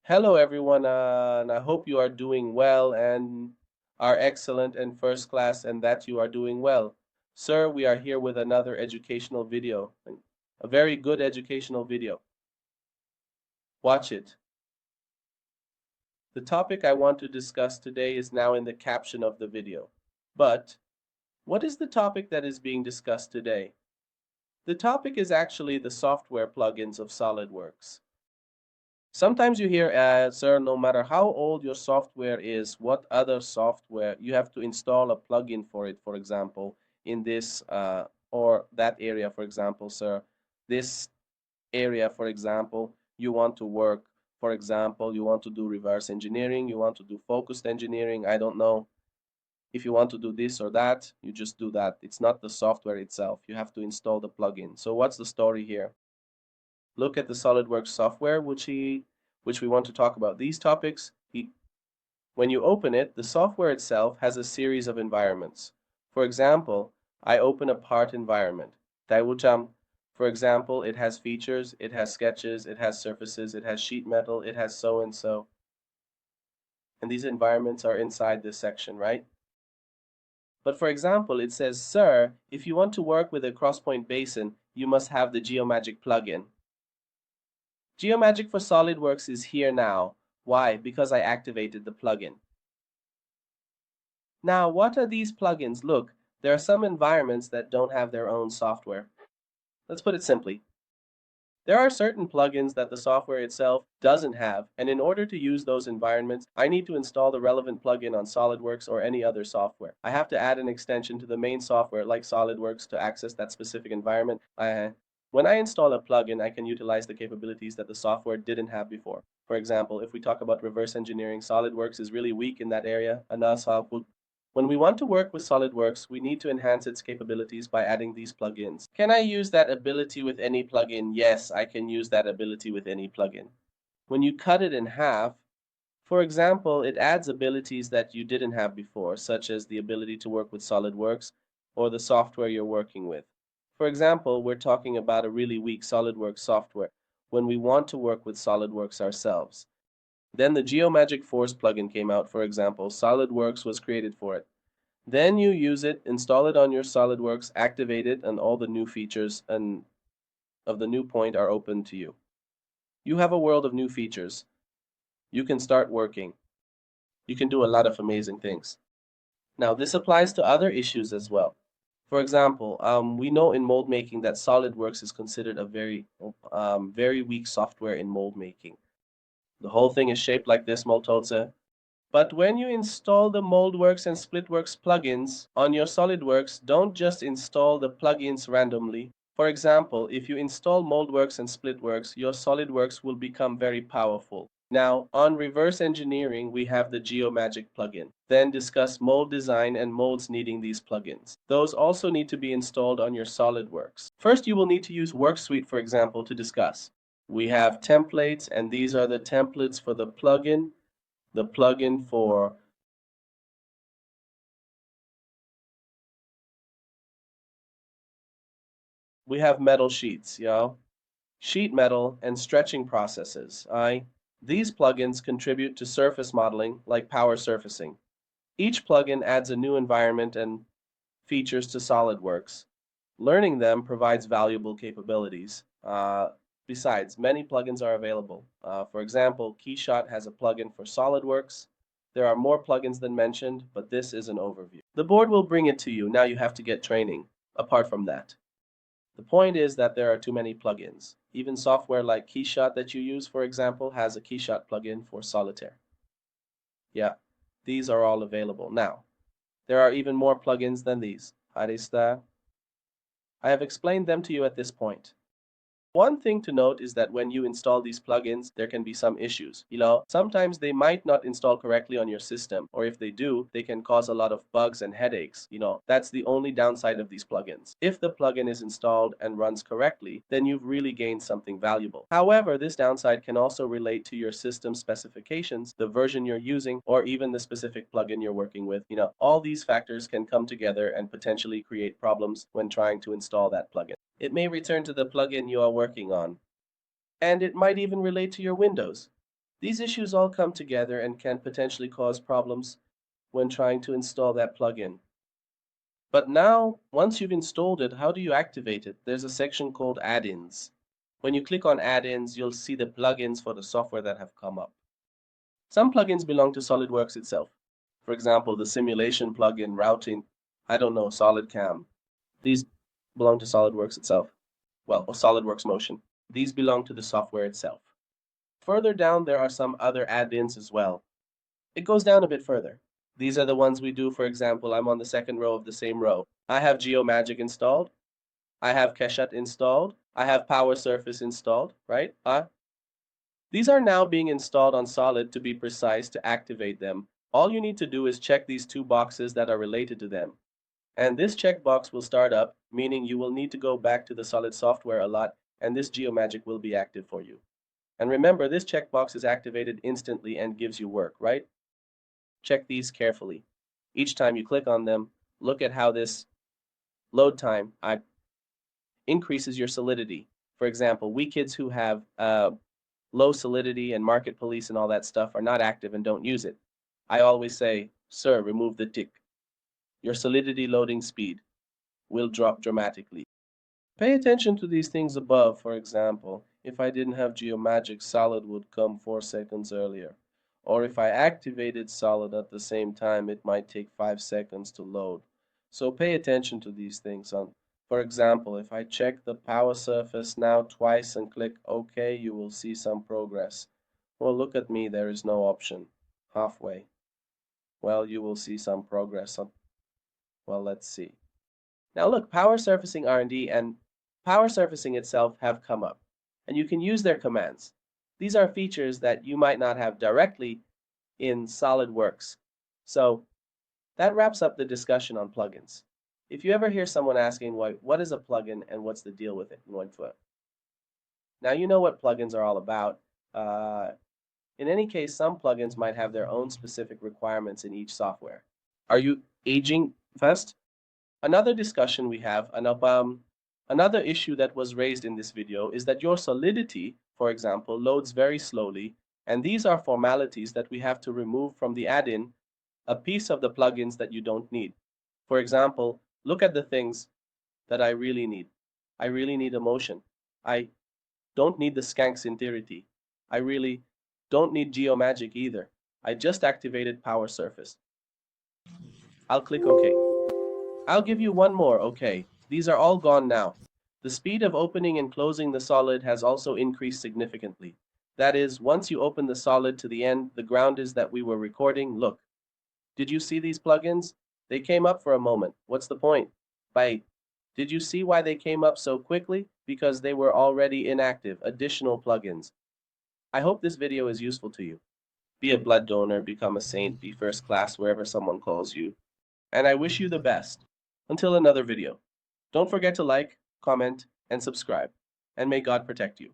Hello, everyone, and I hope you are doing well and are excellent and first class, and that you are doing well. Sir, we are here with another educational video, a very good educational video. Watch it. The topic I want to discuss today is now in the caption of the video. But what is the topic that is being discussed today? The topic is actually the software plugins of SolidWorks. Sometimes you hear, sir, no matter how old your software is, what other software, you have to install a plugin for it, for example, in this or that area, for example, sir. This area, for example, you want to work, for example, you want to do reverse engineering, you want to do focused engineering, I don't know. If you want to do this or that, you just do that. It's not the software itself. You have to install the plugin. So what's the story here? Look at the SolidWorks software, which we want to talk about. These topics, when you open it, the software itself has a series of environments. For example, I open a part environment. For example, it has features, it has sketches, it has surfaces, it has sheet metal, it has so and so. And these environments are inside this section, right? But for example, it says, sir, if you want to work with a cross-point basin, you must have the Geomagic plugin. Geomagic for SolidWorks is here now. Why? Because I activated the plugin. Now, what are these plugins? Look, there are some environments that don't have their own software. Let's put it simply. There are certain plugins that the software itself doesn't have, and in order to use those environments, I need to install the relevant plugin on SolidWorks or any other software. I have to add an extension to the main software like SolidWorks to access that specific environment. When I install a plugin, I can utilize the capabilities that the software didn't have before. For example, if we talk about reverse engineering, SolidWorks is really weak in that area, and when we want to work with SolidWorks, we need to enhance its capabilities by adding these plugins. Can I use that ability with any plugin? Yes, I can use that ability with any plugin. When you cut it in half, for example, it adds abilities that you didn't have before, such as the ability to work with SolidWorks or the software you're working with. For example, we're talking about a really weak SolidWorks software when we want to work with SolidWorks ourselves. Then the Geomagic Force plugin came out, for example. SolidWorks was created for it. Then you use it, install it on your SolidWorks, activate it, and all the new features and of the new point are open to you. You have a world of new features. You can start working. You can do a lot of amazing things. Now, this applies to other issues as well. For example, we know in mold making that SolidWorks is considered a very weak software in mold making. The whole thing is shaped like this, Moltotze. But when you install the MoldWorks and SplitWorks plugins on your SolidWorks, don't just install the plugins randomly. For example, if you install MoldWorks and SplitWorks, your SolidWorks will become very powerful. Now, on reverse engineering, we have the Geomagic plugin. Then discuss mold design and molds needing these plugins. Those also need to be installed on your SolidWorks. First, you will need to use WorkSuite, for example, to discuss. We have templates, and these are the templates for the plugin. The plugin for we have metal sheets, sheet metal and stretching processes. These plugins contribute to surface modeling like power surfacing. Each plugin adds a new environment and features to SolidWorks. Learning them provides valuable capabilities. Besides, many plugins are available. For example, KeyShot has a plugin for SolidWorks. There are more plugins than mentioned, but this is an overview. The board will bring it to you. Now you have to get training. Apart from that, the point is that there are too many plugins. Even software like KeyShot that you use, for example, has a KeyShot plugin for Solitaire. Yeah, these are all available. Now, there are even more plugins than these. I have explained them to you at this point. One thing to note is that when you install these plugins, there can be some issues. Sometimes they might not install correctly on your system, or if they do, they can cause a lot of bugs and headaches. That's the only downside of these plugins. If the plugin is installed and runs correctly, then you've really gained something valuable. However, this downside can also relate to your system specifications, the version you're using, or even the specific plugin you're working with. All these factors can come together and potentially create problems when trying to install that plugin. It may return to the plugin you are working on, and it might even relate to your Windows. These issues all come together and can potentially cause problems when trying to install that plugin. But now, once you've installed it, how do you activate it? There's a section called add-ins. When you click on add-ins, you'll see the plugins for the software that have come up. Some plugins belong to SolidWorks itself. For example, the simulation plugin, routing, I don't know, SolidCam. These belong to SolidWorks itself. Well, or SolidWorks Motion. These belong to the software itself. Further down, there are some other add-ins as well. It goes down a bit further. These are the ones we do. For example, I'm on the second row of the same row. I have Geomagic installed. I have KeyShot installed. I have Power Surface installed, right? These are now being installed on Solid. To be precise, to activate them, all you need to do is check these two boxes that are related to them. And this checkbox will start up, meaning you will need to go back to the Solid software a lot, and this Geomagic will be active for you. And remember, this checkbox is activated instantly and gives you work, right? Check these carefully. Each time you click on them, look at how this load time increases your solidity. For example, we kids who have low solidity and market police and all that stuff are not active and don't use it. I always say, sir, remove the tick. Your solidity loading speed will drop dramatically. Pay attention to these things above. For example, if I didn't have Geomagic, Solid would come 4 seconds earlier. Or if I activated Solid at the same time, it might take 5 seconds to load. So pay attention to these things. For example, if I check the power surface now twice and click OK, you will see some progress. Well, look at me, there is no option. Halfway. Well, you will see some progress. Well, let's see. Now look, power surfacing R&D and power surfacing itself have come up, and you can use their commands. These are features that you might not have directly in SolidWorks. So that wraps up the discussion on plugins. If you ever hear someone asking, what is a plugin and what's the deal with it in 1.SolidWorks? Now you know what plugins are all about. In any case, some plugins might have their own specific requirements in each software. Are you aging fast? Another discussion we have, another issue that was raised in this video is that your solidity, for example, loads very slowly, and these are formalities that we have to remove from the add-in, a piece of the plugins that you don't need. For example, look at the things that I really need. I really need Emotion. I don't need the skank sincerity. I really don't need Geomagic either. I just activated Power Surface. I'll click OK. I'll give you one more, OK. These are all gone now. The speed of opening and closing the solid has also increased significantly. That is, once you open the solid to the end, the ground is that we were recording. Look. Did you see these plugins? They came up for a moment. What's the point? Did you see why they came up so quickly? Because they were already inactive, additional plugins. I hope this video is useful to you. Be a blood donor, become a saint, be first class wherever someone calls you. And I wish you the best. Until another video. Don't forget to like, comment, and subscribe. And may God protect you.